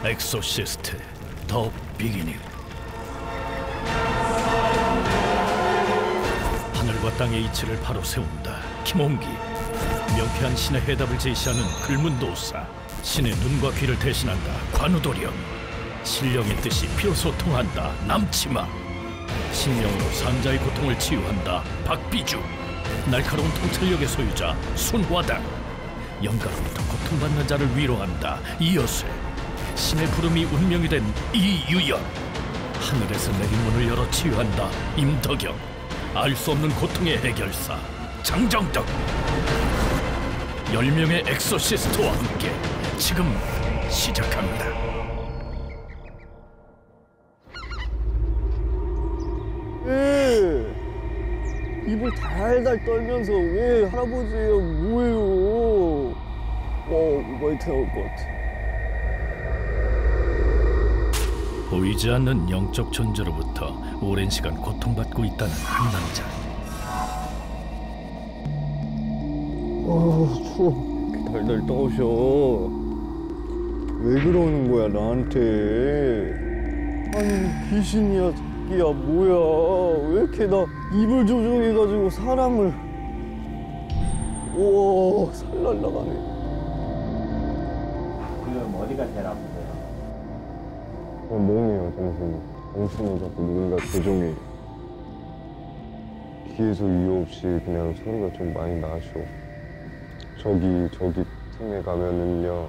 엑소시스트 더 비기닝. 하늘과 땅의 이치를 바로 세운다. 김홍기. 명쾌한 신의 해답을 제시하는 글문도사. 신의 눈과 귀를 대신한다. 관우도령. 신령의 뜻이 비로소 통한다. 남치마. 신령으로 산자의 고통을 치유한다. 박비주. 날카로운 통찰력의 소유자 순화당. 영가로부터 고통받는 자를 위로한다. 이여술. 신의 부름이 운명이 된 이유연. 하늘에서 내린 문을 열어 치유한다. 임덕영. 알 수 없는 고통의 해결사 장정덕. 10명의 엑소시스트와 함께 지금 시작합니다. 입을 달달 떨면서 왜 할아버지예요 뭐예요? 오바이트 나올 것 같아. 보이지 않는 영적 존재로부터 오랜 시간 고통받고 있다는 한 남자. 추워. 이렇게 달달 떠오셔. 왜 그러는 거야 나한테? 아니 귀신이야 새끼야 뭐야? 왜 이렇게 나 입을 조종해가지고 사람을. 우와 살 날라가네. 지금 어디가 제일 아프세요? 몸이에요. 정신이 자꾸 누군가 조종해. 귀에서 이유 없이 그냥 소리가 좀 많이 나셔. 저기 틈에 가면은요,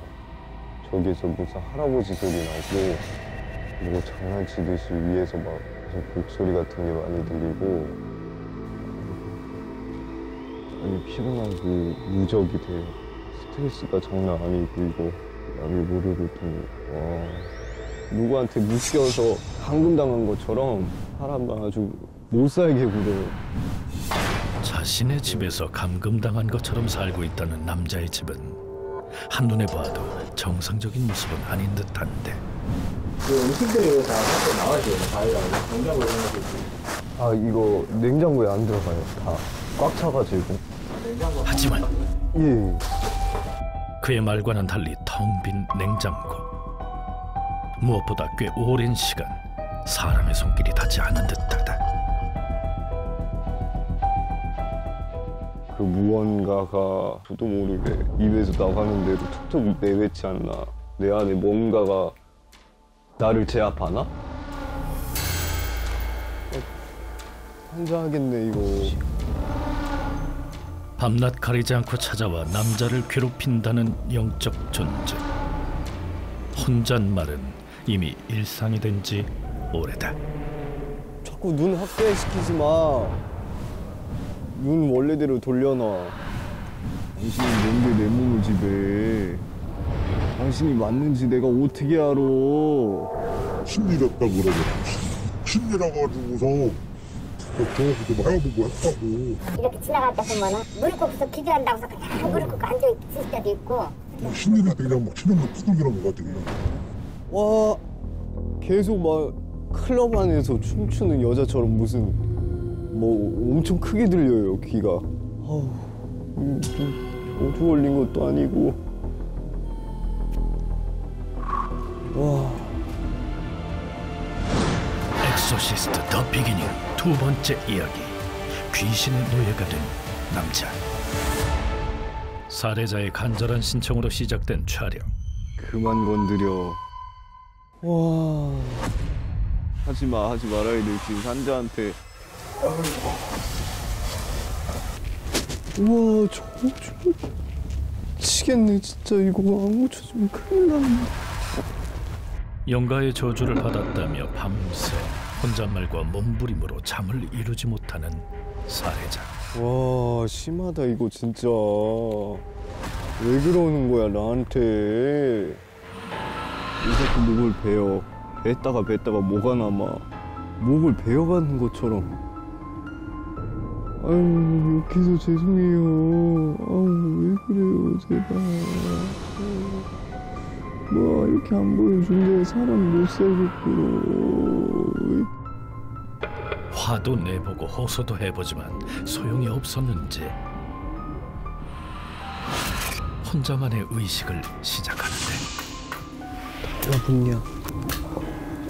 저기에서 무슨 할아버지 소리 나고, 그리고 장난치듯이 위에서 막 무슨 곡소리 같은 게 많이 들리고, 아니 피곤하고 무적이 돼요. 스트레스가 장난 아니고 이거 남이 모르고 좀 와. 누구한테 묶여서 감금당한 것처럼 사람을 아주 못 살게 굴어요. 자신의 집에서 감금당한 것처럼 살고 있다는 남자의 집은 한눈에 봐도 정상적인 모습은 아닌 듯한데. 그 음식들이 다 밖에 나와줘요. 과일하고 냉장고에 넣어놓고. 아 이거 냉장고에 안 들어가요. 다 꽉 차가지고. 하지만 예. 그의 말과는 달리 텅 빈 냉장고. 무엇보다 꽤 오랜 시간 사람의 손길이 닿지 않은 듯하다. 그 무언가가 저도 모르게 입에서 나가는 대로 툭툭 내뱉지 않나. 내 안에 뭔가가 나를 제압하나? 환장하겠네 이거. 밤낮 가리지 않고 찾아와 남자를 괴롭힌다는 영적 존재. 혼잣말은 이미 일상이 된 지 오래다. 자꾸 눈 확대시키지 마. 눈 원래대로 돌려놔. 당신이 뭔데 내 몸을 지배. 당신이 맞는지 내가 어떻게 알아. 신이랬다 그러고 신이라 가지고서 저기서 뭐 해보고 했다고. 이렇게 지나갈 때 보면은 무릎 꿇고서 기도한다고서 그냥 무릎 꿇고 앉아있을 때도 있고. 신이라 그냥 막 신형을 두들기는 것 같아 그냥. 와 계속 막 클럽 안에서 춤추는 여자처럼 무슨 뭐 엄청 크게 들려요 귀가. 저주 걸린 것도 아니고. 와. 엑소시스트 더 비기닝 두 번째 이야기. 귀신의 노예가 된 남자. 살해자의 간절한 신청으로 시작된 촬영. 그만 건드려. 와. 하지 말아야 돼. 지금 산자한테. 우와 저주 미치겠네 진짜. 이거 안 고쳐주면 큰일 나네. 영가의 저주를 받았다며 밤새 혼잣말과 몸부림으로 잠을 이루지 못하는 살해자. 와 심하다 이거 진짜. 왜 그러는 거야 나한테. 왜 자꾸 목을 베어. 뱉다가 뭐가 남아. 목을 베어가는 것처럼. 아유 욕해서 죄송해요. 아유 왜 그래요 제발. 뭐 이렇게 안 보여준대. 사람 못 살겠구로. 화도 내보고 호소도 해보지만 소용이 없었는지 혼자만의 의식을 시작하는데. 여분이야.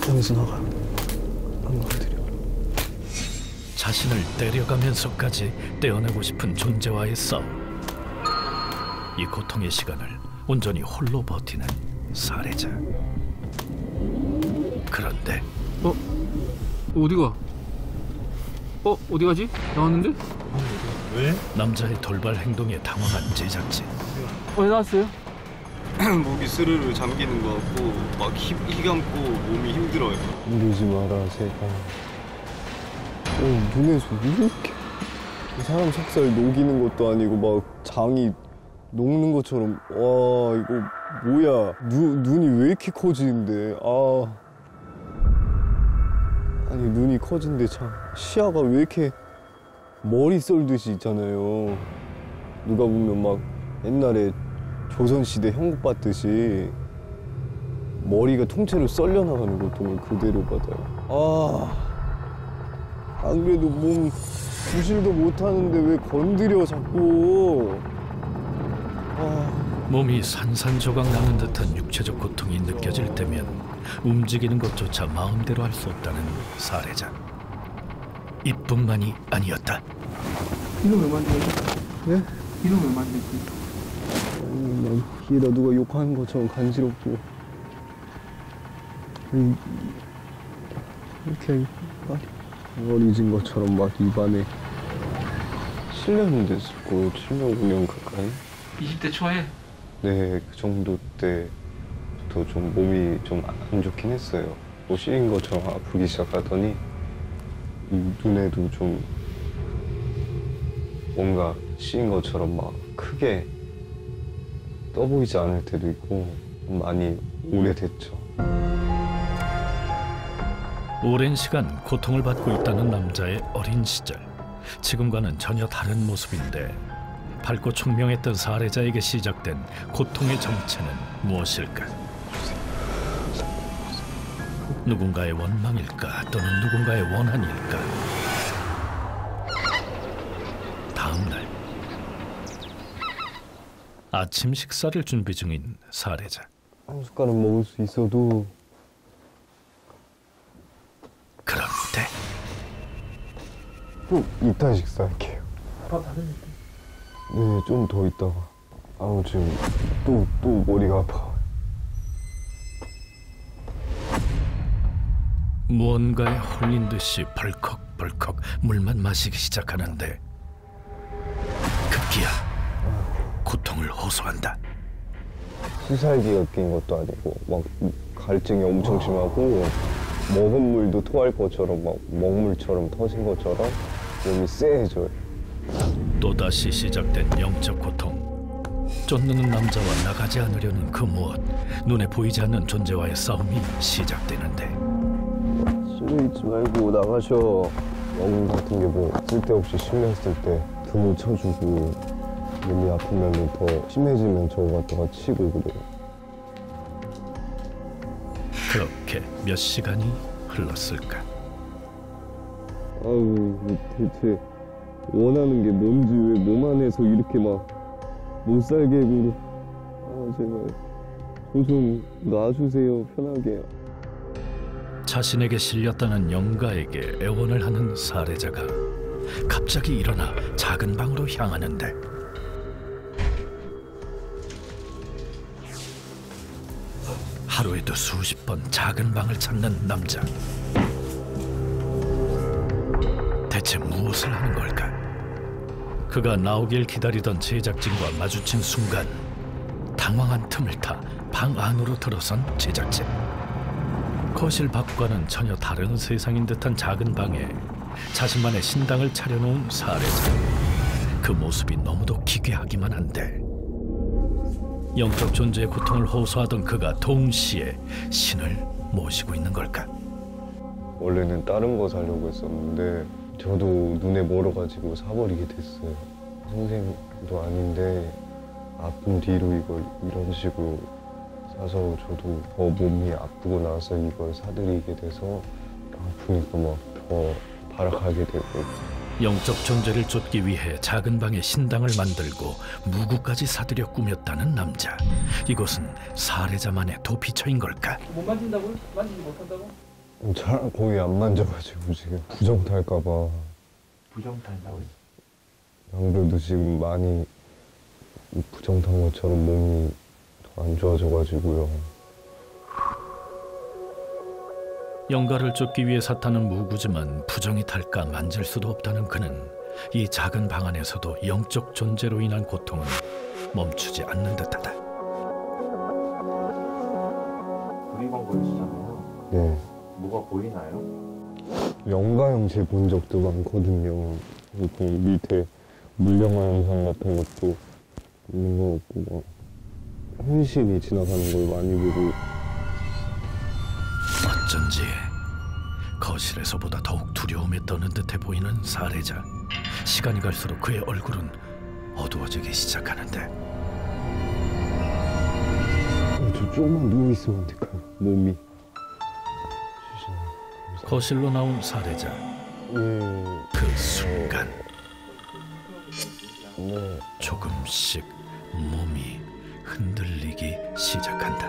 여기서 나가. 안 건드려. 자신을 때려가면서까지 떼어내고 싶은 존재와의 싸움. 이 고통의 시간을 온전히 홀로 버티는 살해자. 그런데 어디가? 어디 가지? 나왔는데? 왜? 남자의 돌발 행동에 당황한 제작진. 왜 나왔어요? 목이 스르르 잠기는 것 같고 막 희 감고 몸이 힘들어요. 이러지 마라 제발. 눈에서 이렇게 사람 속살 녹이는 것도 아니고 막 장이 녹는 것처럼. 와 이거 뭐야. 눈이 왜 이렇게 커지는데. 아니 눈이 커진데 참 시야가 왜 이렇게 머리 썰듯이 있잖아요. 누가 보면 막 옛날에 조선시대 형국 봤듯이 머리가 통째로 썰려 나가는 고통을 그대로 받아요. 안 그래도 몸 부실도 못하는데 왜 건드려 자꾸. 몸이 산산조각 나는 듯한 육체적 고통이 느껴질 때면 움직이는 것조차 마음대로 할 수 없다는 살해자. 이뿐만이 아니었다. 이놈 왜 만들었어? 네? 이놈 왜 만들었어? 난 귀에다 누가 욕하는 것처럼 간지럽고 이렇게 어리진 것처럼 막 입안에 7년 됐을 거예요. 7년 5년 가까이. 20대 초에? 네, 그 정도 때부터 좀 몸이 좀 안 좋긴 했어요. 뭐 시린 것처럼 아프기 시작하더니 이 눈에도 좀 뭔가 시린 것처럼 막 크게 떠 보이지 않을 때도 있고 많이 오래됐죠. 오랜 시간 고통을 받고 있다는 남자의 어린 시절. 지금과는 전혀 다른 모습인데 밝고 총명했던 살해자에게 시작된 고통의 정체는 무엇일까? 누군가의 원망일까? 또는 누군가의 원한일까? 다음 날 아침 식사를 준비 중인 살해자. 한 숟가락 먹을 수 있어도. 그런데 이따 식사할게요. 밥 다 됐는데. 네, 좀 더 있다가. 지금 또 머리가 아파. 무언가에 홀린 듯이 벌컥벌컥 물만 마시기 시작하는데 급기야 고통을 호소한다. 피살기가 낀 것도 아니고 막 갈증이 엄청 심하고 먹은 물도 토할 것처럼 막 먹물처럼 터진 것처럼 몸이 쎄해져요. 또다시 시작된 영적 고통. 쫓는 남자와 나가지 않으려는 그 무엇. 눈에 보이지 않는 존재와의 싸움이 시작되는데 실려 있지 말고 나가셔. 먹물 같은 게 뭐 쓸데없이 실렸을 때 등을 쳐주고 몸이 아프면 더 심해지면 저거 갖다가 치고 그래요. 그렇게 몇 시간이 흘렀을까. 대체 원하는 게 뭔지 왜 몸 안에서 이렇게 막 못 살게 굴어. 제발 저 좀 놔주세요. 편하게. 자신에게 실렸다는 영가에게 애원을 하는 살해자가 갑자기 일어나 작은 방으로 향하는데 하루에도 수십 번 작은 방을 찾는 남자. 대체 무엇을 하는 걸까? 그가 나오길 기다리던 제작진과 마주친 순간 당황한 틈을 타 방 안으로 들어선 제작진. 거실 밖과는 전혀 다른 세상인 듯한 작은 방에 자신만의 신당을 차려놓은 살해자. 그 모습이 너무도 기괴하기만 한데 영적 존재의 고통을 호소하던 그가 동시에 신을 모시고 있는 걸까? 원래는 다른 거 사려고 했었는데 저도 눈에 멀어가지고 사버리게 됐어요. 선생도 아닌데 아픈 뒤로 이걸 이런 식으로 사서 저도 더 몸이 아프고 나서 이걸 사드리게 돼서 아프니까 막 더 발악하게 되고 영적 존재를 쫓기 위해 작은 방에 신당을 만들고 무구까지 사들여 꾸몄다는 남자. 이곳은 살해자만의 도피처인 걸까? 못 만진다고요? 만지지 못한다고? 잘 거의 안 만져가지고 지금 부정 탈까봐. 부정 탄다고 했어. 안 그래도 지금 많이 부정 탄 것처럼 몸이 더 안 좋아져가지고요. 영가를 쫓기 위해 샀다는 무구지만 부정이 탈까 만질 수도 없다는 그는 이 작은 방 안에서도 영적 존재로 인한 고통은 멈추지 않는 듯하다. 구리방 보이시잖아요. 네. 뭐가 보이나요? 영가 형체 본 적도 많거든요. 그리고 밑에 물령화 현상 같은 것도 있는 것 같고 막 혼신이 지나가는 걸 많이 보고. 어쩐지 거실에서보다 더욱 두려움에 떠는 듯해 보이는 살해자. 시간이 갈수록 그의 얼굴은 어두워지기 시작하는데 저 조금만 누워있으면 될까요? 몸이. 거실로 나온 살해자. 예. 그 순간 네. 조금씩 몸이 흔들리기 시작한다.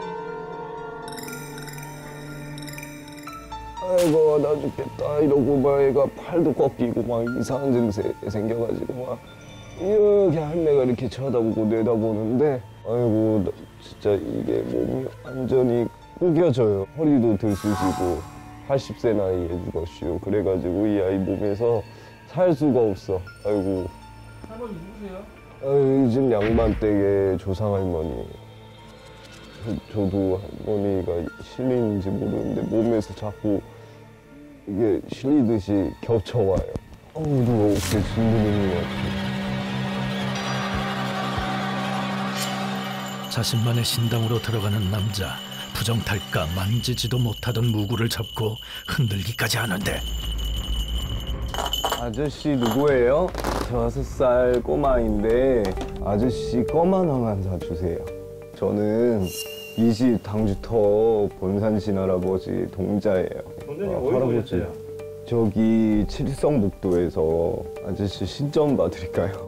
아이고 나 죽겠다 이러고 막 애가 팔도 꺾이고 막 이상한 증세 생겨가지고 막 이렇게 할매가 이렇게 쳐다보고 내다보는데 아이고 진짜 이게 몸이 완전히 구겨져요. 허리도 들쑤시고 80세 나이에 죽었슈. 그래가지고 이 아이 몸에서 살 수가 없어. 아이고. 할머니 누구세요? 아유, 이 집 양반댁의 조상할머니. 저도 할머니가 실린인지 모르는데 몸에서 자꾸 이게 실리듯이 겹쳐와요. 누가 어깨 짓누르는 것 같아요. 자신만의 신당으로 들어가는 남자. 부정탈까 만지지도 못하던 무구를 잡고 흔들기까지 하는데 아저씨 누구예요? 저 6살 꼬마인데 아저씨 껌 하나만 사주세요. 저는 이 집 당주터 본산신 할아버지 동자예요. 동자님 어디서 오셨어요? 저기 칠성북도에서 아저씨 신점 봐드릴까요?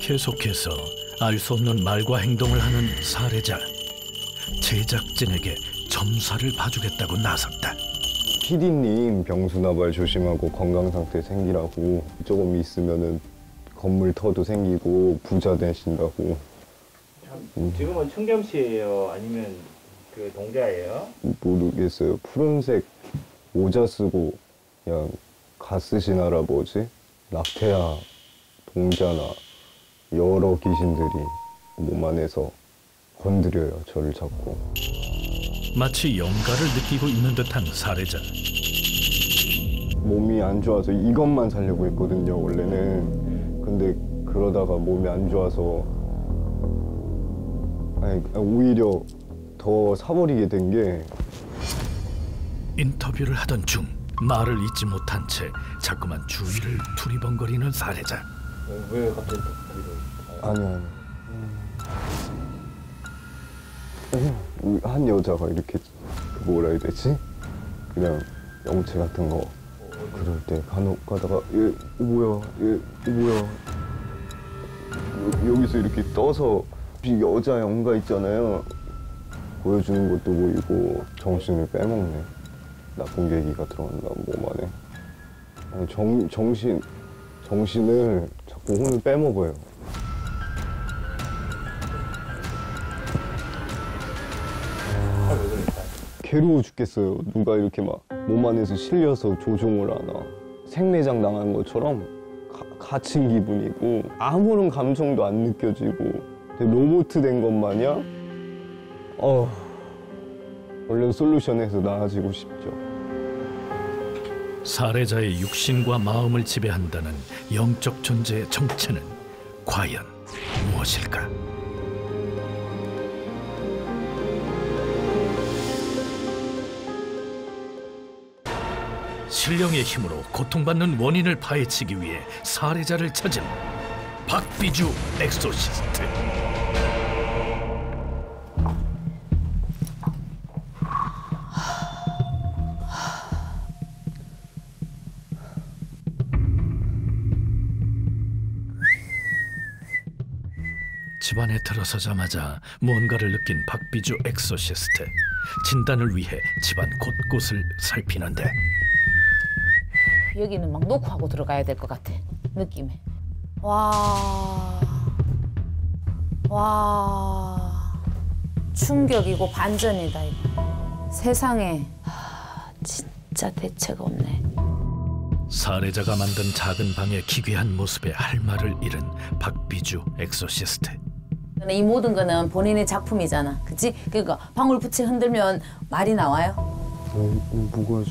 계속해서 알 수 없는 말과 행동을 하는 살해자. 제작진에게 점사를 봐주겠다고 나섰다. PD님 병수나발 조심하고 건강 상태 생기라고. 조금 있으면은 건물 터도 생기고 부자 되신다고. 지금은 청겸씨예요? 아니면 그 동자예요? 모르겠어요. 푸른색 모자 쓰고 그냥 가 쓰신 할아버지, 낙태아, 동자나 여러 귀신들이 몸 안에서 건드려요. 저를 자꾸. 마치 영가를 느끼고 있는 듯한 살해자. 몸이 안 좋아서 이것만 살려고 했거든요, 원래는. 근데 그러다가 몸이 안 좋아서 오히려 더 사버리게 된 게. 인터뷰를 하던 중 말을 잊지 못한 채 자꾸만 주위를 두리번거리는 살해자. 왜 갑자기 또 아니요. 한 여자가 이렇게 뭐라 해야 되지? 그냥 영체 같은 거 그럴 때 간혹 가다가 얘 뭐야 얘 뭐야 여기서 이렇게 떠서 여자 영가 있잖아요. 보여주는 것도 보이고 정신을 빼먹네. 나쁜 계기가 들어간다 몸 안에. 아니, 정신을 자꾸 혼을 빼먹어요. 괴로워 죽겠어요. 누가 이렇게 막 몸 안에서 실려서 조종을 하나. 생매장 당한 것처럼 갇힌 기분이고 아무런 감정도 안 느껴지고 로봇 된 것 마냥 얼른 솔루션에서 나아지고 싶죠. 살해자의 육신과 마음을 지배한다는 영적 존재의 정체는 과연 무엇일까? 신령의 힘으로 고통받는 원인을 파헤치기 위해 살해자를 찾은 박비주 엑소시스트. 집안에 들어서자마자 무언가를 느낀 박비주 엑소시스트. 진단을 위해 집안 곳곳을 살피는데 여기는 막 놓고 하고 들어가야 될 것 같아. 느낌에. 와. 충격이고 반전이다 이거. 세상에. 진짜 대책 없네. 살해자가 만든 작은 방의 기괴한 모습에 할 말을 잃은 박비주 엑소시스트. 이 모든 거는 본인의 작품이잖아, 그치? 그러니까 방울붙이 흔들면 말이 나와요? 뭐가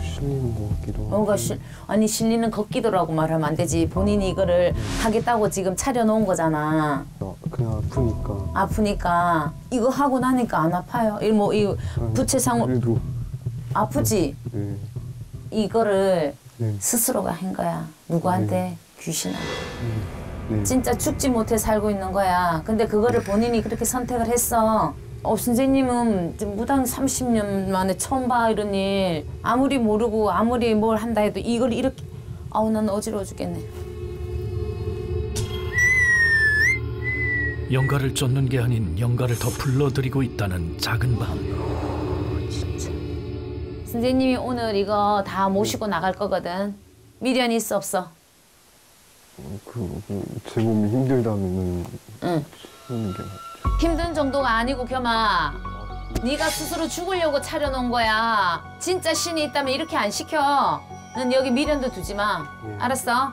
실리는 것 같기도 하고. 뭔가 아니 실리는 걷기도라고 말하면 안 되지. 본인이 이거를 하겠다고 지금 차려놓은 거잖아. 그냥 아프니까. 아프니까 이거 하고 나니까 안 아파요? 이 부채상을 그래도 아프지? 네. 이거를 네. 스스로가 한 거야. 누구한테? 귀신한테. 네. 진짜 죽지 못해 살고 있는 거야. 근데 그거를 본인이 그렇게 선택을 했어. 선생님은 무당 30년 만에 처음 봐 이런 일. 아무리 모르고 아무리 뭘 한다 해도 이걸 이렇게. 아우 난 어지러워 죽겠네. 영가를 쫓는 게 아닌 영가를 더 불러들이고 있다는 작은 방. 진짜. 선생님이 오늘 이거 다 모시고 나갈 거거든. 미련이 있어 없어? 제 몸이 힘들다면은 응. 하는 게 낫죠. 힘든 정도가 아니고 겸아. 네가 스스로 죽으려고 차려놓은 거야. 진짜 신이 있다면 이렇게 안 시켜. 넌 여기 미련도 두지 마. 알았어?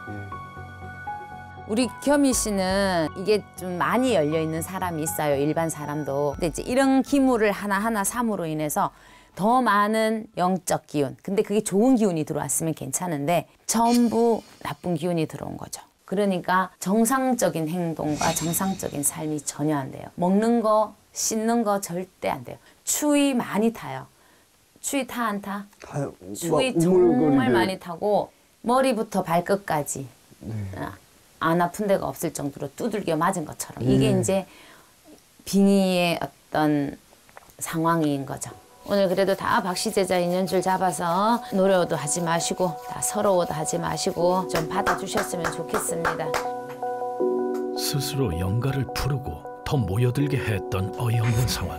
우리 겸이 씨는 이게 좀 많이 열려있는 사람이 있어요. 일반 사람도. 근데 이제 이런 기물을 하나하나 삼으로 인해서 더 많은 영적 기운. 근데 그게 좋은 기운이 들어왔으면 괜찮은데 전부 나쁜 기운이 들어온 거죠. 그러니까 정상적인 행동과 정상적인 삶이 전혀 안 돼요. 먹는 거, 씻는 거 절대 안 돼요. 추위 많이 타요. 추위 타 안 타? 타요. 추위 정말 많이 타고 머리부터 발끝까지 안 아픈 데가 없을 정도로 두들겨 맞은 것처럼. 이게 이제 빙의의 어떤 상황인 거죠. 오늘 그래도 다 박씨제자 인연줄 잡아서 노려도 하지 마시고 다 서러워도 하지 마시고 좀 받아주셨으면 좋겠습니다. 스스로 영가를 부르고 더 모여들게 했던 어이없는 상황.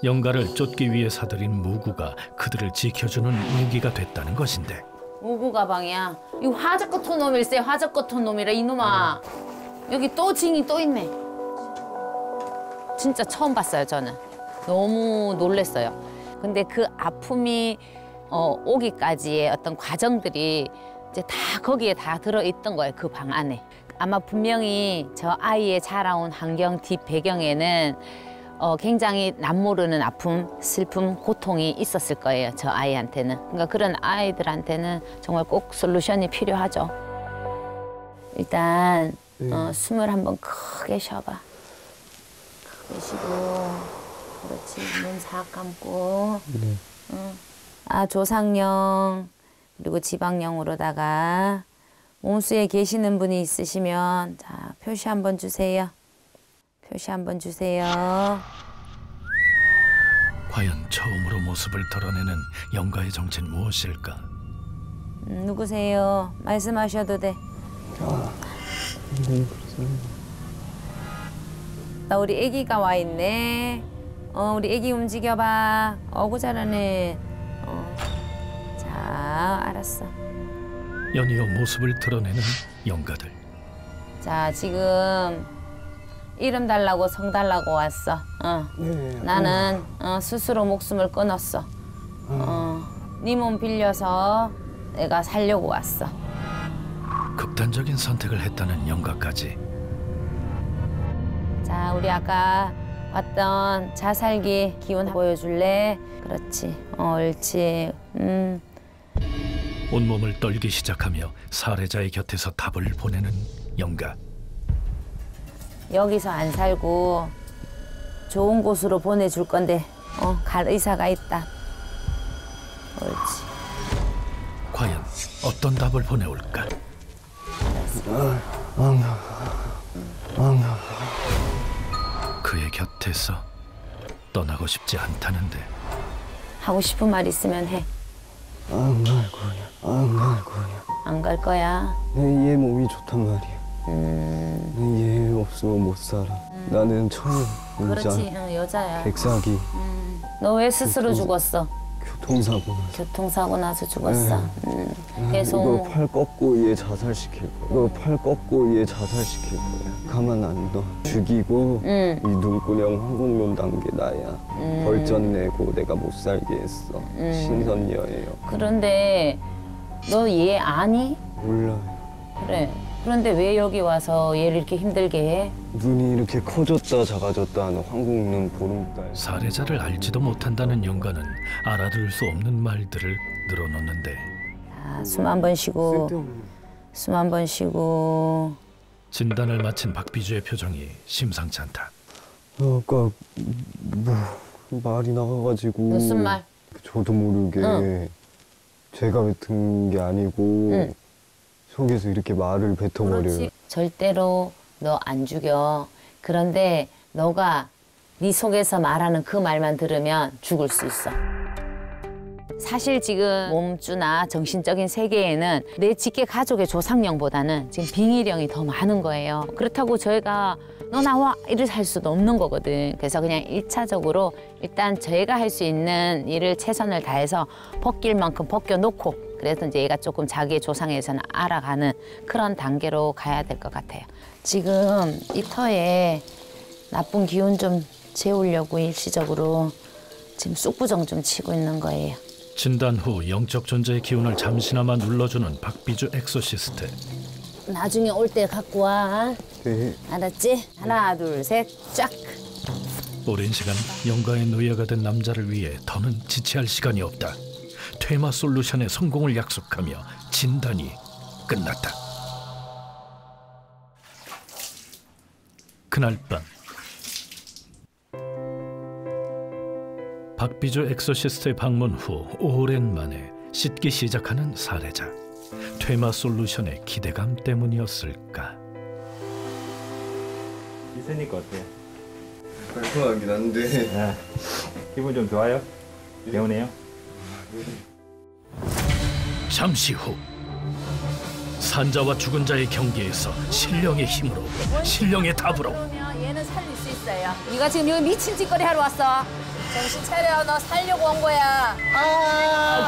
영가를 쫓기 위해 사들인 무구가 그들을 지켜주는 무기가 됐다는 것인데. 무구 가방이야. 이거 화적거톤 놈일세. 화적거톤 놈이라 이놈아. 여기 또 징이 또 있네. 진짜 처음 봤어요 저는. 너무 놀랬어요. 근데 그 아픔이 오기까지의 어떤 과정들이 이제 다 거기에 다 들어있던 거예요. 그 방 안에. 아마 분명히 저 아이의 자라온 환경 뒷 배경에는 굉장히 남모르는 아픔, 슬픔, 고통이 있었을 거예요. 저 아이한테는. 그러니까 그런 아이들한테는 정말 꼭 솔루션이 필요하죠. 일단 숨을 한번 크게 쉬어봐. 크게 쉬고. 그렇지. 눈 싹 감고. 네. 조상령 그리고 지방령으로다가 몸수에 계시는 분이 있으시면 자 표시 한번 주세요. 표시 한번 주세요. 과연 처음으로 모습을 드러내는 영가의 정체는 무엇일까? 누구세요? 말씀하셔도 돼. 네, 그렇습니다. 나 우리 애기가 와 있네. 우리 애기 움직여봐. 어구 잘하네. 자, 알았어. 연이어 모습을 드러내는 영가들. 자, 지금 이름 달라고 성 달라고 왔어. 네. 나는 스스로 목숨을 끊었어. 네 몸 빌려서 내가 살려고 왔어. 극단적인 선택을 했다는 영가까지. 자, 우리 아까 왔던 자살기 기운 보여줄래? 그렇지. 옳지. 온몸을 떨기 시작하며 살해자의 곁에서 답을 보내는 영가. 여기서 안 살고 좋은 곳으로 보내줄 건데 갈 의사가 있다. 옳지. 과연 어떤 답을 보내올까? 그의 곁에서 떠나고 싶지 않다는데. 하고 싶은 말 있으면 해. 안 갈 거야. 안 갈 거야. 얘 몸이 좋단 말이야. 얘 없으면 못 살아. 나는 처음 그렇지, 여자야. 백사기 너 왜 스스로 죽었어? 교통사고 나서. 교통사고 나서 죽었어. 이거 계속 팔 꺾고 얘 자살시킬 거야. 이거 팔 꺾고 얘 자살시킬 거야. 가만 안 둬. 죽이고 이 눈구녕 황국문 단계 나야. 벌전 내고 내가 못 살게 했어. 신선녀예요. 그런데 너 얘 아니? 몰라요. 그래. 그런데 왜 여기 와서 얘를 이렇게 힘들게 해? 눈이 이렇게 커졌다 작아졌다 하는 황국문 보름달. 살해자를 알지도 못한다는 영가는 알아들을 수 없는 말들을 늘어놓는데 숨 한 번 쉬고, 숨 한 번 쉬고. 진단을 마친 박비주의 표정이 심상치 않다. 아까 뭐 말이 나가가지고. 무슨 말? 저도 모르게 제가 든 게 아니고 속에서 이렇게 말을 뱉어버려요. 그렇지. 절대로 너 안 죽여. 그런데 너가 네 속에서 말하는 그 말만 들으면 죽을 수 있어. 사실 지금 몸주나 정신적인 세계에는 내 직계 가족의 조상령보다는 지금 빙의령이 더 많은 거예요. 그렇다고 저희가 너 나와 이래서 할 수도 없는 거거든. 그래서 그냥 1차적으로 일단 저희가 할 수 있는 일을 최선을 다해서 벗길 만큼 벗겨놓고 그래서 이제 얘가 조금 자기의 조상에서는 알아가는 그런 단계로 가야 될 것 같아요. 지금 이 터에 나쁜 기운 좀 재우려고 일시적으로 지금 쑥부정 좀 치고 있는 거예요. 진단 후 영적 존재의 기운을 잠시나마 눌러주는 박비주 엑소시스트. 나중에 올 때 갖고 와. 네. 알았지? 하나, 둘, 셋, 쫙. 오랜 시간 영가의 노예가 된 남자를 위해 더는 지체할 시간이 없다. 퇴마 솔루션의 성공을 약속하며 진단이 끝났다. 그날 밤 박비주 엑소시스트의 방문 후 오랜만에 씻기 시작하는 살해자. 퇴마 솔루션의 기대감 때문이었을까? 있으니까 어때요? 불편하긴 한데. 네. 기분 좀 좋아요? 개운해요? 잠시 후 산자와 죽은 자의 경계에서 신령의 힘으로, 신령의 답으로 그러면 얘는 살릴 수 있어요. 네가 지금 여기 미친 짓거리 하러 왔어. 정신 차려. 너 살려고 온 거야.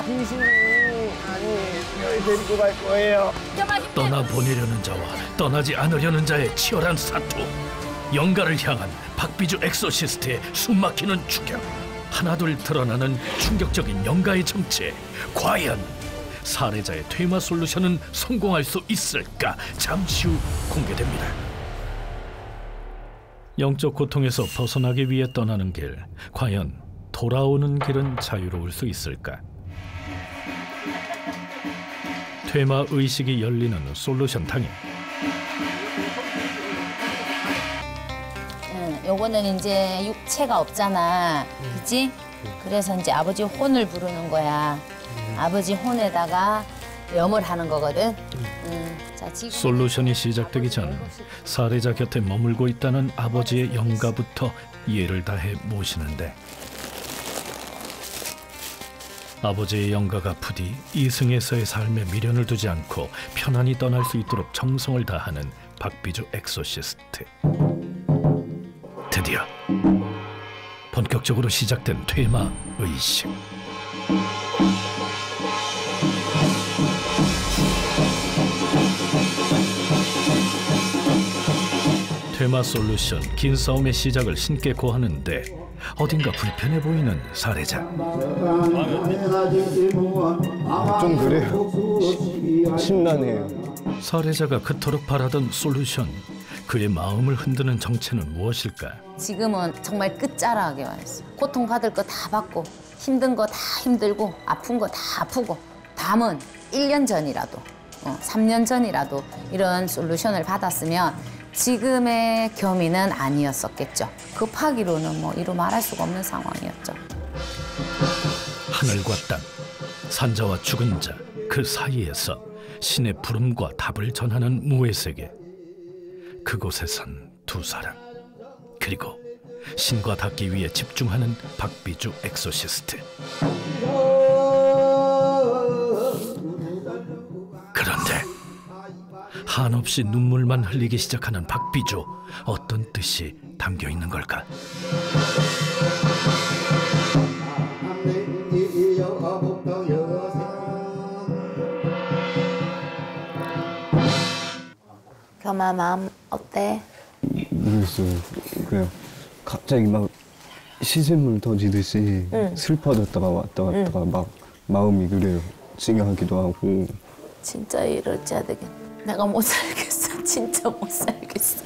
귀신이 아니 데리고 갈 거예요. 떠나보내려는 자와 떠나지 않으려는 자의 치열한 사투. 영가를 향한 박비주 엑소시스트의 숨막히는 추격. 하나둘 드러나는 충격적인 영가의 정체. 과연 살해자의 퇴마 솔루션은 성공할 수 있을까? 잠시 후 공개됩니다. 영적 고통에서 벗어나기 위해 떠나는 길. 과연 돌아오는 길은 자유로울 수 있을까? 퇴마 의식이 열리는 솔루션 당일. 요거는 이제 육체가 없잖아. 그치? 그래서 이제 아버지 혼을 부르는 거야. 아버지 혼에다가 염을 하는 거거든. 자, 지금 솔루션이 시작되기 전 살해자 곁에 머물고 있다는 아버지의 영가부터 이해를 다해 모시는데 아버지의 영가가 부디 이승에서의 삶에 미련을 두지 않고 편안히 떠날 수 있도록 정성을 다하는 박비주 엑소시스트. 드디어 본격적으로 시작된 퇴마 의식. 퇴마 솔루션 긴 싸움의 시작을 신께 고하는데 어딘가 불편해 보이는 살해자. 좀 그래요. 심란해요. 살해자가 그토록 바라던 솔루션. 그의 마음을 흔드는 정체는 무엇일까? 지금은 정말 끝자락에 와 있어. 고통받을 거 다 받고 힘든 거 다 힘들고 아픈 거 다 아프고 담은 1년 전이라도 3년 전이라도 이런 솔루션을 받았으면 지금의 겸이는 아니었었겠죠. 급하기로는 뭐 이루 말할 수가 없는 상황이었죠. 하늘과 땅, 산자와 죽은 자, 그 사이에서 신의 부름과 답을 전하는 무의 세계. 그곳에선 두 사람, 그리고 신과 닿기 위해 집중하는 박비주 엑소시스트. 그런데 한없이 눈물만 흘리기 시작하는 박비주. 어떤 뜻이 담겨 있는 걸까? 겸아 마음 어때? 모르겠어요. 그냥 갑자기 막 시샘물 터지듯이 슬퍼졌다가 왔다 갔다가 막 마음이 그래요. 찡하기도 하고. 진짜 이럴지 안 되겠. 내가 못 살겠어. 진짜 못 살겠어.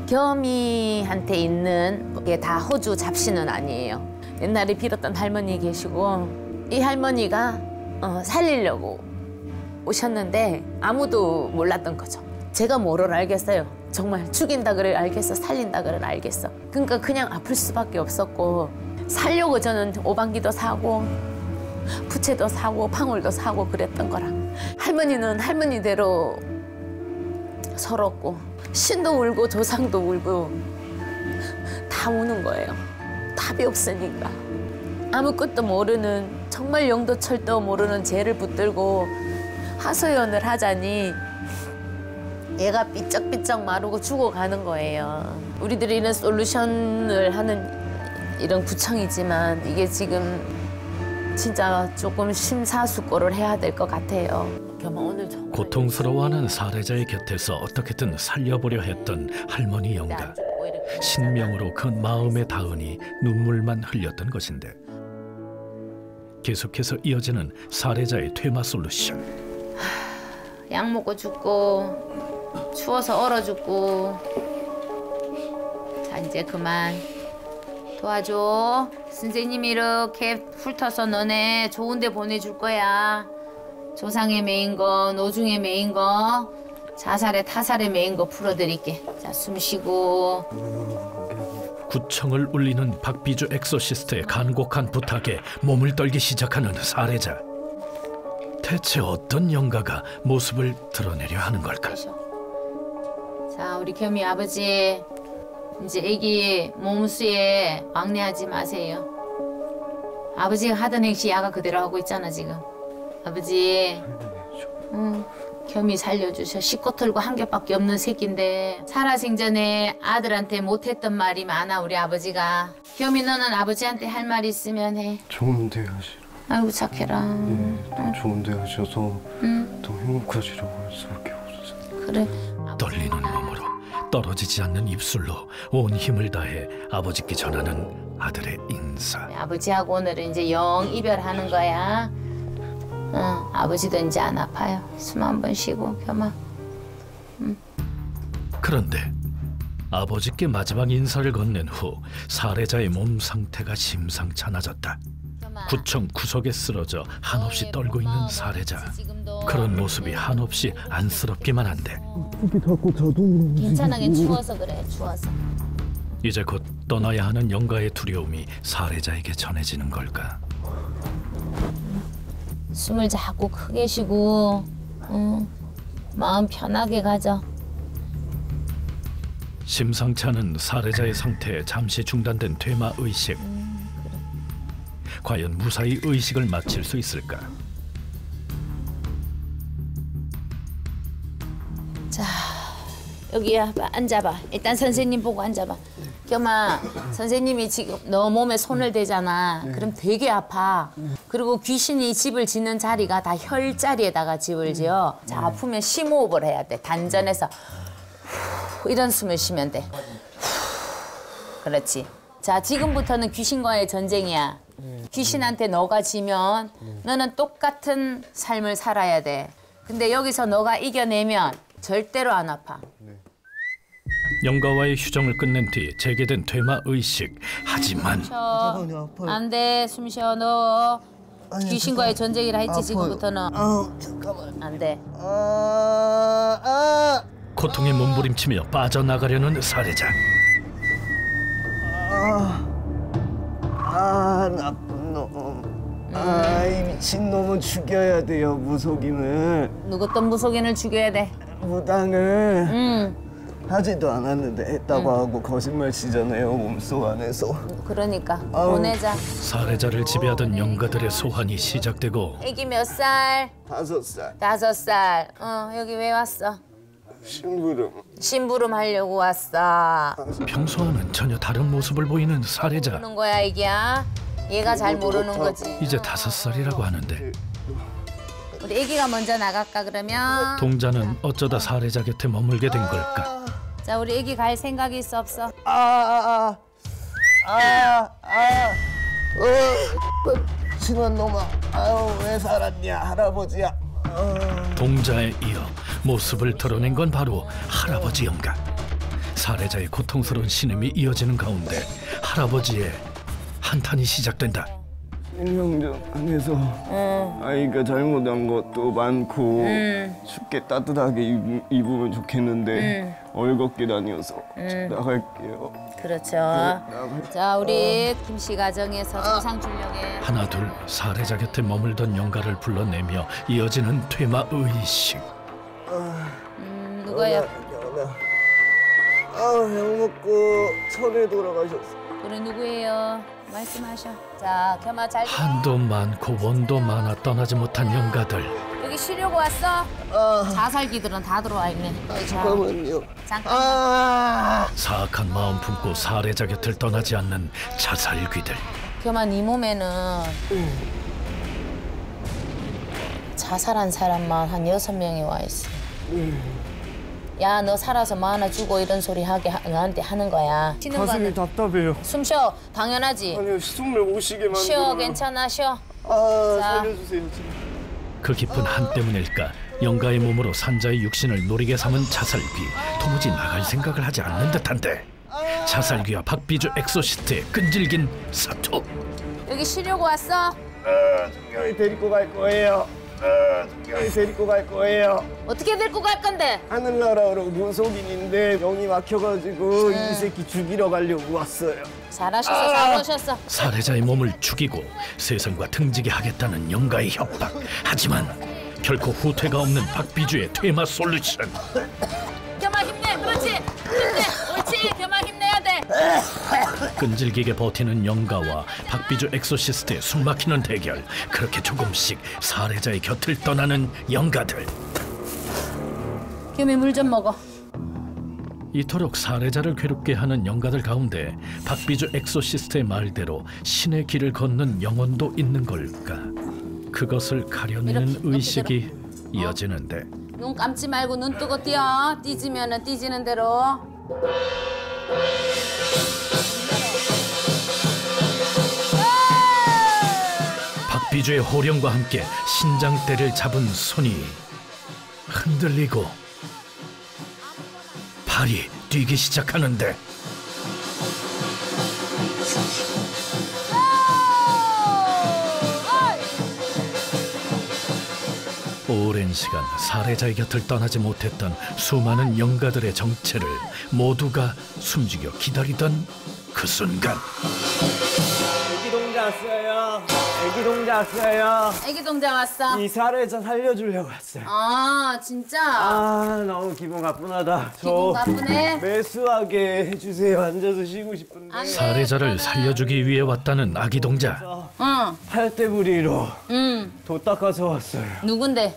겸이한테 있는 게 다 호주 잡신은 아니에요. 옛날에 빌었던 할머니 계시고 이 할머니가 살리려고 오셨는데 아무도 몰랐던 거죠. 제가 뭐를 알겠어요. 정말 죽인다 그래 알겠어. 살린다 그래 알겠어. 그러니까 그냥 아플 수밖에 없었고 살려고 저는 오방기도 사고 부채도 사고 방울도 사고 그랬던 거라. 할머니는 할머니대로 서럽고 신도 울고 조상도 울고 다 우는 거예요. 답이 없으니까. 아무것도 모르는 정말 영도철도 모르는 죄를 붙들고 하소연을 하자니 얘가 삐쩍삐쩍 마르고 죽어가는 거예요. 우리들이 이런 솔루션을 하는 이런 구청이지만 이게 지금 진짜 조금 심사숙고를 해야 될 것 같아요. 겸아 오늘 정말 고통스러워하는 살해자의 곁에서 어떻게든 살려보려 했던 할머니 영가. 신명으로 그 마음에 닿으니 눈물만 흘렸던 것인데 계속해서 이어지는 살해자의 퇴마 솔루션. 약 먹고 죽고 추워서 얼어 죽고. 자 이제 그만 도와줘. 선생님이 이렇게 훑어서 너네 좋은 데 보내줄 거야. 조상에 매인 거, 노중에 매인 거, 자살에 타살에 매인 거 풀어드릴게. 자 숨 쉬고. 구청을 울리는 박비주 엑소시스트의 간곡한 부탁에 몸을 떨기 시작하는 살해자. 대체 어떤 영가가 모습을 드러내려 하는 걸까? 자 우리 겸이 아버지 이제 애기 몸수에 왕래하지 마세요. 아버지가 하던 행시 야가 그대로 하고 있잖아 지금. 아버지 겸이 살려주셔. 식구 털고 한 겹밖에 없는 새끼인데 살아생전에 아들한테 못했던 말이 많아 우리 아버지가. 겸이 너는 아버지한테 할 말 있으면 해. 좋은데 하시라. 아이고 착해라. 더 좋은데 하셔서 더 행복하시라고 할 수밖에 없었어요. 그래. 떨리는 몸으로 떨어지지 않는 입술로 온 힘을 다해 아버지께 전하는 아들의 인사. 아버지하고 오늘은 이제 영 이별하는 거야. 아버지도 이제 안 아파요. 숨 한 번 쉬고 겸아. 그런데 아버지께 마지막 인사를 건넨 후 살해자의 몸 상태가 심상찮아졌다. 구청 구석에 쓰러져 한없이 떨고 있는 살해자. 그런 모습이 한없이 안쓰럽기만 한데 괜찮아, 추워서 그래, 추워서. 이제 곧 떠나야 하는 영가의 두려움이 살해자에게 전해지는 걸까? 숨을 자꾸 크게 쉬고 마음 편하게 가져. 심상치 않은 살해자의 상태에 잠시 중단된 퇴마 의식. 과연 무사히 의식을 마칠 수 있을까? 자, 여기야, 앉아봐. 일단 선생님 보고 앉아봐. 겸아, 선생님이 지금 너 몸에 손을 대잖아. 그럼 되게 아파. 그리고 귀신이 집을 짓는 자리가 다 혈자리에다가 집을 지어. 자, 아프면 심호흡을 해야 돼. 단전에서 이런 숨을 쉬면 돼. 그렇지. 자, 지금부터는 귀신과의 전쟁이야. 귀신한테 너가 지면 너는 똑같은 삶을 살아야 돼. 근데 여기서 너가 이겨내면 절대로 안 아파. 영가와의 휴정을 끝낸 뒤 재개된 퇴마 의식. 하지만 안 돼. 숨 쉬어. 너 귀신과의 전쟁이라 했지. 지금부터는. 잠깐만. 안 돼. 고통에 몸부림치며 빠져나가려는 살해자. 나쁜 놈. 이 미친놈은 죽여야 돼요, 무속인을. 누구 또 무속인을 죽여야 돼. 무당을. 하지도 않았는데 했다고 하고 거짓말 치잖아요, 몸속 안에서. 그러니까 보내자. 살해자를 지배하던 영가들의 소환이 시작되고 애기 몇 살? 5살. 5살. 여기 왜 왔어? 심부름. 심부름 하려고 왔어. 평소와는 전혀 다른 모습을 보이는 살해자. 모르는 거야 애기야. 얘가 잘 모르는 거지. 이제 5살이라고 하는데 우리 애기가 먼저 나갈까 그러면? 동자는 어쩌다 살해자 곁에 머물게 된 걸까? 자 우리 애기 갈 생각이 있어 없어? 친한 놈아. 아유, 왜 살았냐, 할아버지야. 동자에 이어 모습을 드러낸 건 바로 할아버지 영가. 살해자의 고통스러운 신음이 이어지는 가운데 할아버지의 한탄이 시작된다. 일명전 안에서 아이가 잘못한 것도 많고 춥게 따뜻하게 입으면 좋겠는데 얼겁게 다녀서 나갈게요. 그렇죠. 자 우리 김씨 가정에서 정상 출력에 하나 둘 살해자 곁에 머물던 영가를 불러내며 이어지는 퇴마 의식. 누구야? 형 먹고 천에 돌아가셨어. 그래 누구예요? 말씀하셔. 자 겸아 잘 들어. 한도 많고 원도 많아 떠나지 못한 영가들. 여기 쉬려고 왔어? 자살기들은 다 들어와 있네. 잠깐만요. 잠깐. 사악한 마음 품고 살해자 곁을 떠나지 않는 자살귀들. 겸아 네 몸에는 자살한 사람만 한 6명이 와 있어. 야, 너 살아서 뭐 하나 주고 이런 소리 너한테 하는 거야. 가슴이 답답해요. 숨 쉬어. 당연하지. 아니요, 숨을 못 쉬게 만들어요. 쉬어. 괜찮아. 쉬어. 살려주세요. 그 깊은 한 때문일까 영가의 몸으로 산자의 육신을 노리게 삼은 자살귀. 도무지 나갈 생각을 하지 않는 듯한데 자살귀와 박비주 엑소시스트의 끈질긴 사투. 여기 쉬려고 왔어? 중경이 데리고 갈 거예요. 중경이 데리고 갈 거예요. 어떻게 데리고 갈 건데? 하늘나라로 무속인인데 병이 막혀가지고 이 새끼 죽이러 가려고 왔어요. 잘하셨어. 잘하셨어. 살해자의 몸을 죽이고 세상과 등지게 하겠다는 영가의 협박. 하지만 결코 후퇴가 없는 박비주의 퇴마 솔루션. 겸아 힘내. 그렇지. 힘내. 옳지. 겸아 힘내야 돼. 끈질기게 버티는 영가와 박비주 엑소시스트의 숨막히는 대결. 그렇게 조금씩 살해자의 곁을 떠나는 영가들. 겸이 물 좀 먹어. 이토록 살해자를 괴롭게 하는 영가들 가운데 박비주 엑소시스트의 말대로 신의 길을 걷는 영혼도 있는 걸까? 그것을 가려내는 이렇게 의식이 이어지는데 눈 감지 말고 눈 뜨고 뛰어. 뛰지면은 뛰지는 대로. 박비주의 호령과 함께 신장대를 잡은 손이 흔들리고 발이 뛰기 시작하는데 오랜 시간 살해자의 곁을 떠나지 못했던 수많은 영가들의 정체를 모두가 숨죽여 기다리던 그 순간 애기 동자 왔어요. 애기 동자 왔어요. 애기 동자 왔어. 이 살해자 살려주려고 왔어요. 아 진짜? 너무 기분 가뿐하다. 기분 가쁘네. 매수하게 해주세요. 앉아서 쉬고 싶은데. 안 돼. 살해자를 살려주기 위해 왔다는 아기 동자. 응. 팔대부리로 응. 도 닦아서 왔어요. 누군데?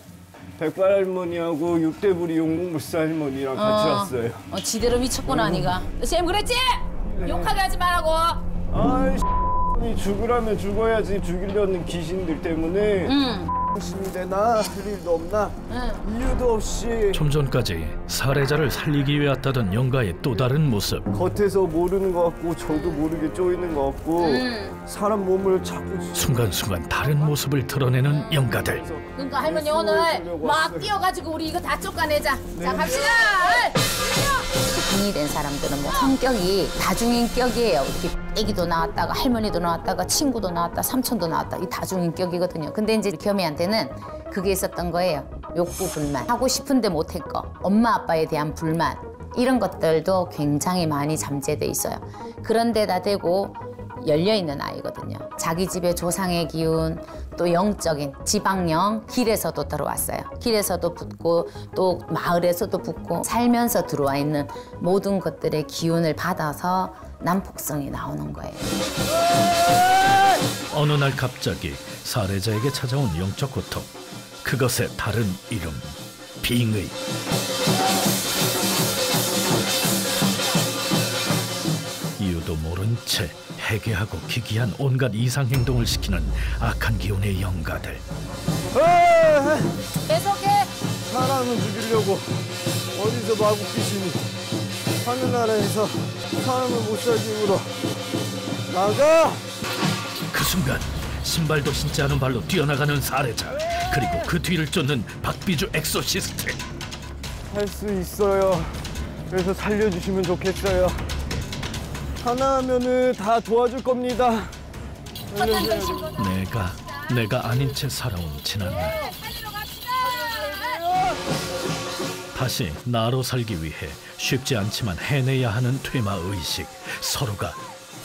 백발 할머니하고 육대부리 용궁물사 할머니랑 같이 왔어요. 지대로 미쳤구나 니가. 쌤 그랬지? 욕하게 하지 말라고. 아이씨, 죽으라면 죽어야지. 죽이려는 귀신들 때문에. 신이 되나? 할 일도 없나? 이유도 없이 좀 전까지 살해자를 살리기 위해 왔다던 영가의 또 다른 모습. 겉에서 모르는 것 같고 저도 모르게 쪼이는 것 같고 사람 몸을 자꾸 순간순간 다른 모습을 드러내는 영가들. 그러니까 할머니 오늘 막 뛰어가지고 우리 이거 다 쫓아내자. 자 갑시다. 이 된 사람들은 뭐 성격이 다중인격이에요. 이렇게 애기도 나왔다가 할머니도 나왔다가 친구도 나왔다 삼촌도 나왔다. 이 다중인격이거든요. 근데 이제 겸이한테는 그게 있었던 거예요. 욕구 불만, 하고 싶은데 못한 거, 엄마 아빠에 대한 불만 이런 것들도 굉장히 많이 잠재돼 있어요. 그런데다 대고 열려있는 아이거든요. 자기 집의 조상의 기운, 또 영적인 지방령, 길에서도 들어왔어요. 길에서도 붙고 또 마을에서도 붙고 살면서 들어와 있는 모든 것들의 기운을 받아서 난폭성이 나오는 거예요. 어느 날 갑자기 살해자에게 찾아온 영적 고통. 그것의 다른 이름, 빙의. 이유도 모른 채 해괴하고 기괴한 온갖 이상 행동을 시키는 악한 기운의 영가들. 계속해. 사람을 죽이려고 어디서 마구 귀신이 하늘나라에서 사람을 못 살게 울어. 나가! 그 순간 신발도 신지 않은 발로 뛰어나가는 살해자. 그리고 그 뒤를 쫓는 박비주 엑소시스트. 할 수 있어요. 그래서 살려주시면 좋겠어요. 하나하면은 다 도와줄 겁니다. 내가 아닌 채 살아온 지난날. 다시 나로 살기 위해 쉽지 않지만 해내야 하는 퇴마 의식. 서로가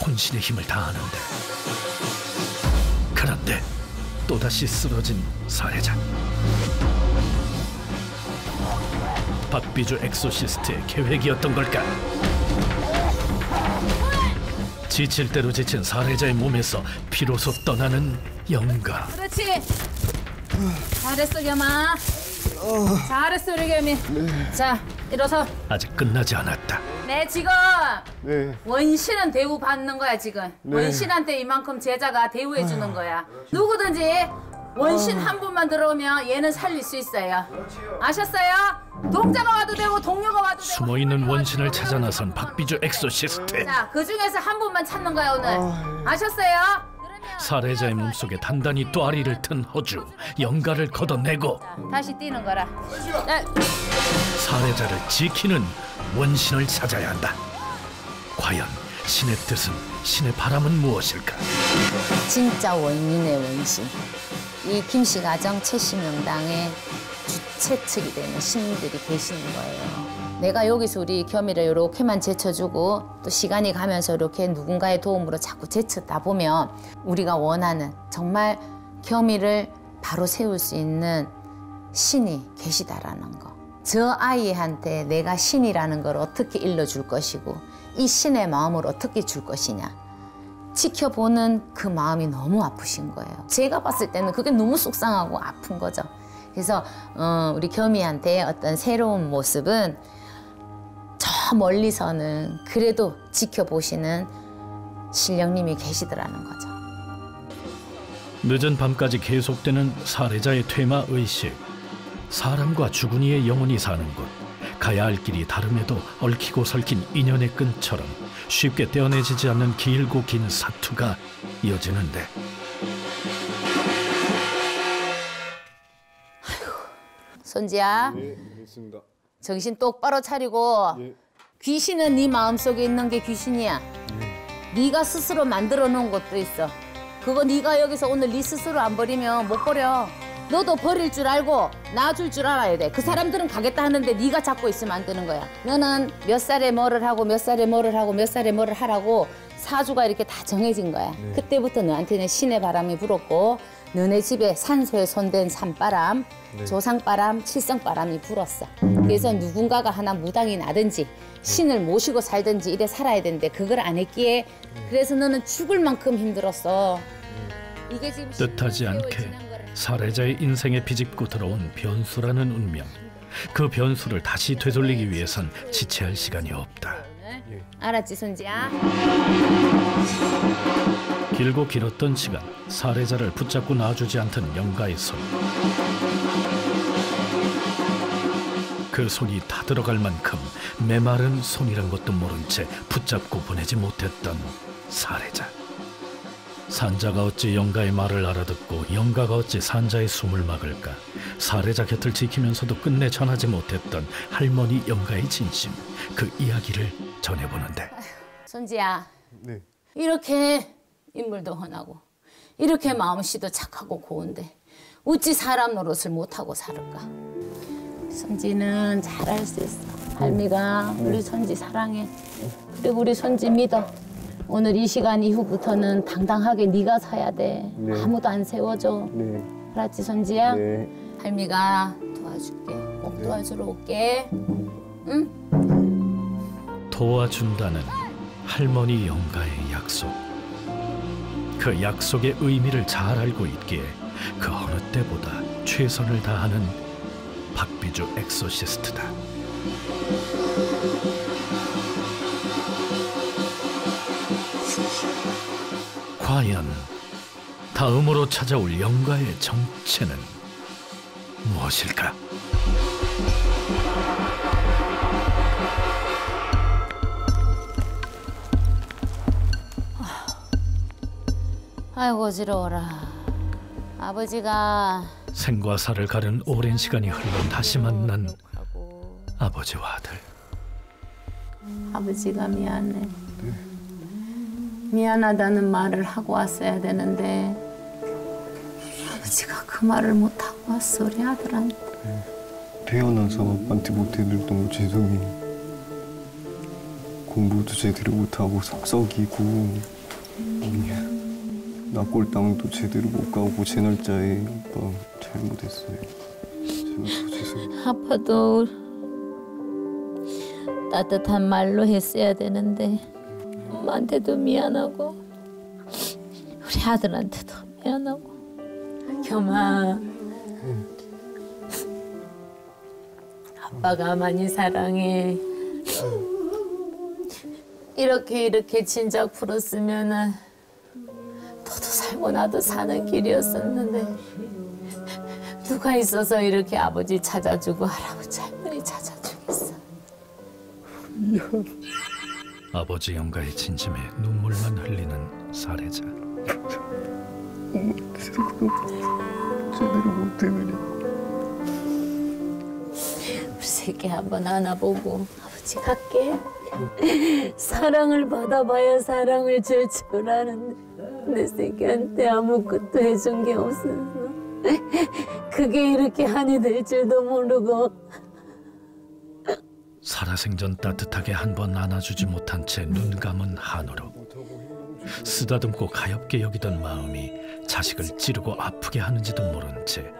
혼신의 힘을 다하는데. 그런데 또다시 쓰러진 살해자. 박비주 엑소시스트의 계획이었던 걸까? 지칠 대로 지친 살해자의 몸에서 비로소 떠나는 영가. 그렇지. 잘했어, 겸아. 잘했어, 우리 겸이. 자, 일어서. 아직 끝나지 않았다. 네, 지금 네. 원신은 대우 받는 거야, 지금. 원신한테 이만큼 제자가 대우해 주는 거야. 누구든지 원신 한 분만 들어오면 얘는 살릴 수 있어요. 아셨어요? 동자가 와도 되고 동료가 와도 되고. 숨어있는 원신을 찾아 나선 박비주 엑소시스트. 자, 그 중에서 한 분만 찾는 거야, 오늘. 아셨어요? 그러면 살해자의 몸속에 단단히 또아리를 튼 허주. 영가를 걷어내고 자, 다시 뛰는 거라. 자, 살해자를 지키는 원신을 찾아야 한다. 과연 신의 뜻은, 신의 바람은 무엇일까? 진짜 원인의 원신. 이 김씨 가정 최씨 명당의 주최측이 되는 신들이 계시는 거예요. 내가 여기서 우리 겸이를 이렇게만 제쳐주고 또 시간이 가면서 이렇게 누군가의 도움으로 자꾸 제쳤다 보면 우리가 원하는 정말 겸이를 바로 세울 수 있는 신이 계시다라는 거. 저 아이한테 내가 신이라는 걸 어떻게 일러줄 것이고 이 신의 마음을 어떻게 줄 것이냐. 지켜보는 그 마음이 너무 아프신 거예요. 제가 봤을 때는 그게 너무 속상하고 아픈 거죠. 그래서 우리 겸이한테 어떤 새로운 모습은 저 멀리서는 그래도 지켜보시는 신령님이 계시더라는 거죠. 늦은 밤까지 계속되는 살해자의 퇴마 의식. 사람과 주군이의 영혼이 사는 곳. 가야 할 길이 다름에도 얽히고 설킨 인연의 끈처럼 쉽게 떼어내지지 않는 길고 긴 사투가 이어지는데. 손지야, 네, 알겠습니다. 정신 똑바로 차리고. 예. 귀신은 네 마음속에 있는 게 귀신이야. 네가 스스로 만들어 놓은 것도 있어. 그거 네가 여기서 오늘 네 스스로 안 버리면 못 버려. 너도 버릴 줄 알고 놔줄 줄 알아야 돼. 그 사람들은 가겠다 하는데 네가 잡고 있으면 안 되는 거야. 너는 몇 살에 뭐를 하고 몇 살에 뭐를 하고 몇 살에 뭐를 하라고 사주가 이렇게 다 정해진 거야. 그때부터 너한테는 신의 바람이 불었고 너네 집에 산소에 손댄 산바람, 조상바람, 칠성바람이 불었어. 그래서 누군가가 하나 무당이 나든지 신을 모시고 살든지 이래 살아야 되는데 그걸 안 했기에 그래서 너는 죽을 만큼 힘들었어. 이게 지금 뜻하지 않게 살해자의 인생에 비집고 들어온 변수라는 운명. 그 변수를 다시 되돌리기 위해선 지체할 시간이 없다. 알았지, 손지야? 길고 길었던 시간, 살해자를 붙잡고 놔주지 않던 영가의 손. 그 손이 다 들어갈 만큼 메마른 손이란 것도 모른 채 붙잡고 보내지 못했던 살해자. 산자가 어찌 영가의 말을 알아듣고 영가가 어찌 산자의 숨을 막을까. 살해자 곁을 지키면서도 끝내 전하지 못했던 할머니 영가의 진심. 그 이야기를 전해보는데. 손지야, 네. 이렇게 인물도 훤하고 이렇게 마음씨도 착하고 고운데 어찌 사람 노릇을 못하고 살을까. 손지는 잘할 수 있어. 할미가 우리 손지 사랑해. 그리고 우리 손지 믿어. 오늘 이 시간 이후부터는 당당하게 네가 서야 돼. 네. 아무도 안 세워줘. 네. 알았지, 선지야? 네. 할미가 도와줄게. 꼭 도와주러 올게. 응? 도와준다는 할머니 영가의 약속. 그 약속의 의미를 잘 알고 있기에 그 어느 때보다 최선을 다하는 박비주 엑소시스트다. 과연 다음으로 찾아올 영가의 정체는 무엇일까? 아이고 어지러워라. 아버지가 생과 사를 가른 오랜 시간이 흘러 다시 만난 아버지와 아들. 아버지가 미안해. 미안하다는 말을 하고 왔어야 되는데 아버지가 그 말을 못하고 왔어 우리 아들한테. 태어나서 아빠한테 못해줬던 거 죄송해요. 공부도 제대로 못하고 삭삭이고 납골당도 제대로 못 가고 제 날짜에 아빠 잘못했어요. 제가 더 죄송해요. 아빠도 따뜻한 말로 했어야 되는데 엄마한테도 미안하고 우리 아들한테도 미안하고. 겸아, 아빠가 많이 사랑해. 이렇게 진작 풀었으면은 너도 살고 나도 사는 길이었었는데 누가 있어서 이렇게 아버지 찾아주고 할아버지 할머니 찾아주겠어. 아버지 영가의 진심에 눈물만 흘리는 사례자. 제대로 못해느냐. 우리 새끼 한번 안아보고 아버지 갈게. 사랑을 받아봐야 사랑을 줄 줄 아는데 내 새끼한테 아무것도 해준 게 없어서 그게 이렇게 한이 될 줄도 모르고. 살아생전 따뜻하게 한 번 안아주지 못한 채 눈 감은 한우로 쓰다듬고 가엽게 여기던 마음이 자식을 찌르고 아프게 하는지도 모른 채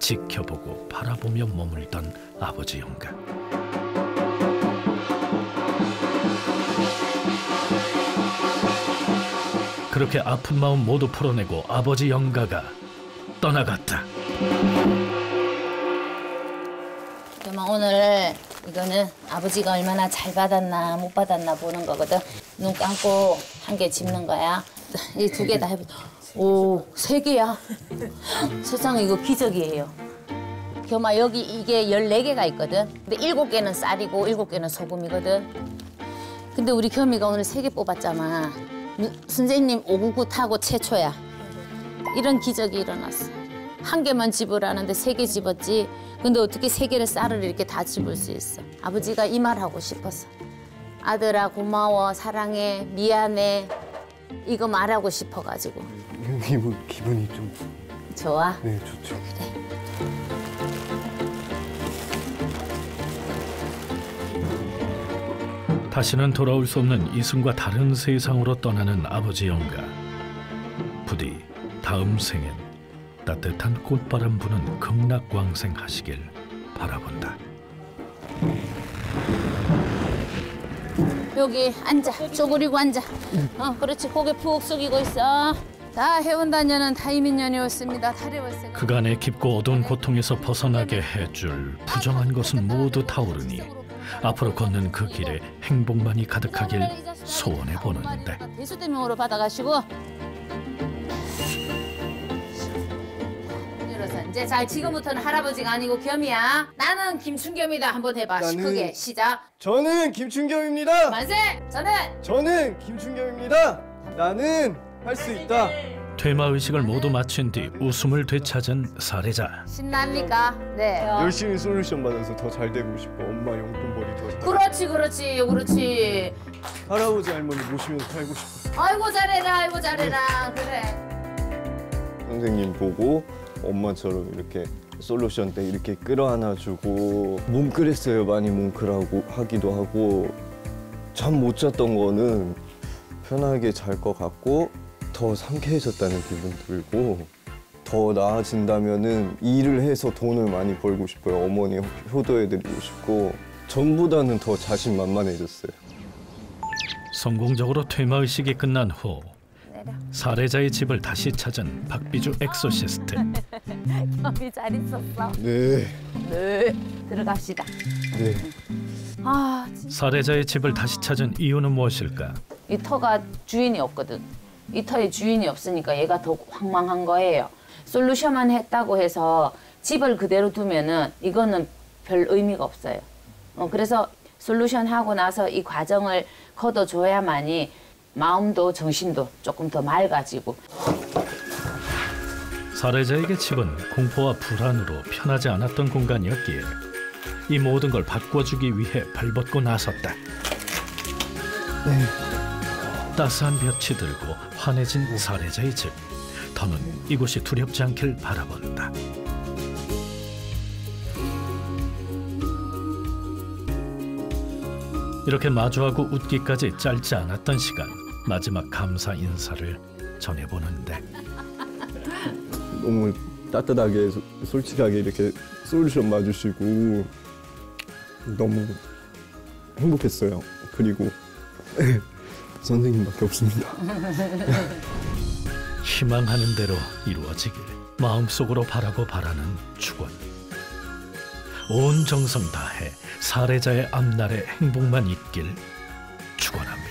지켜보고 바라보며 머물던 아버지 영가. 그렇게 아픈 마음 모두 풀어내고 아버지 영가가 떠나갔다. 오늘 이거는 아버지가 얼마나 잘 받았나 못 받았나 보는 거거든. 눈 감고 한 개 집는 거야. 이 두 개 다 해보자. 오, 3개야. 세상에 이거 기적이에요. 겸아 여기 이게 14개가 있거든. 근데 7개는 쌀이고 7개는 소금이거든. 근데 우리 겸이가 오늘 3개 뽑았잖아. 선생님 599 타고 최초야. 이런 기적이 일어났어. 한 개만 집으라는데 3개 집었지. 근데 어떻게 3개를 쌀을 이렇게 다 집을 수 있어. 아버지가 이 말 하고 싶었어. 아들아 고마워, 사랑해, 미안해. 이거 말하고 싶어가지고. 기분이 좀. 좋아? 네, 좋죠. 다시는 돌아올 수 없는 이승과 다른 세상으로 떠나는 아버지 영가. 부디 다음 생엔 따뜻한 꽃바람 부는 극락광생하시길 바라본다. 여기 앉아. 쪼그리고 앉아. 그렇지. 고개 푹 숙이고 있어. 자, 해운단녀는 타이민년이었습니다. 탈의월세가. 그간의 깊고 어두운 고통에서 벗어나게 해줄 부정한 것은 모두 타오르니 앞으로 걷는 그 길에 행복만이 가득하길 소원해 보는데. 대수대명으로 받아가시고. 이제 자 지금부터는 할아버지가 아니고 겸이야. 나는 김춘겸이다. 한번 해봐. 크게 시작. 저는 김춘겸입니다. 만세. 저는 김춘겸입니다. 나는 할 수 있다. 퇴마의식을 모두 마친 뒤 웃음을 되찾은 사례자. 신납니까? 네. 열심히 솔루션 받아서 더 잘 되고 싶어. 엄마 용돈벌이 더 잘. 그렇지. 할아버지 할머니 모시면서 살고 싶어. 아이고 잘해라. 그래. 선생님 보고 엄마처럼 이렇게 솔루션 때 이렇게 끌어안아주고 뭉클했어요. 많이 뭉클하고 하기도 하고 잠 못 잤던 거는 편하게 잘 것 같고 더 상쾌해졌다는 기분 들고 더 나아진다면은 일을 해서 돈을 많이 벌고 싶어요. 어머니 효도해드리고 싶고 전보다는 더 자신만만해졌어요. 성공적으로 퇴마의식이 끝난 후 살해자의 집을 다시 찾은 박비주 엑소시스트. 겸이 잘 있었어. 네. 네. 들어갑시다. 네. 아, 진짜. 살해자의 집을 다시 찾은 이유는 무엇일까? 이 터가 주인이 없거든. 이 터에 주인이 없으니까 얘가 더 황망한 거예요. 솔루션만 했다고 해서 집을 그대로 두면은 이거는 별 의미가 없어요. 그래서 솔루션 하고 나서 이 과정을 거둬줘야만이 마음도 정신도 조금 더 맑아지고. 살해자에게 집은 공포와 불안으로 편하지 않았던 공간이었기에 이 모든 걸 바꿔주기 위해 발벗고 나섰다. 따스한 볕이 들고 환해진 살해자의 집. 더는 이곳이 두렵지 않길 바라본다. 이렇게 마주하고 웃기까지 짧지 않았던 시간. 마지막 감사 인사를 전해보는데 너무 따뜻하게 솔직하게 이렇게 솔루션 봐주시고 너무 행복했어요. 그리고 선생님밖에 없습니다. 희망하는 대로 이루어지길 마음속으로 바라고 바라는 축원. 온 정성 다해 살해자의 앞날에 행복만 있길 축원합니다.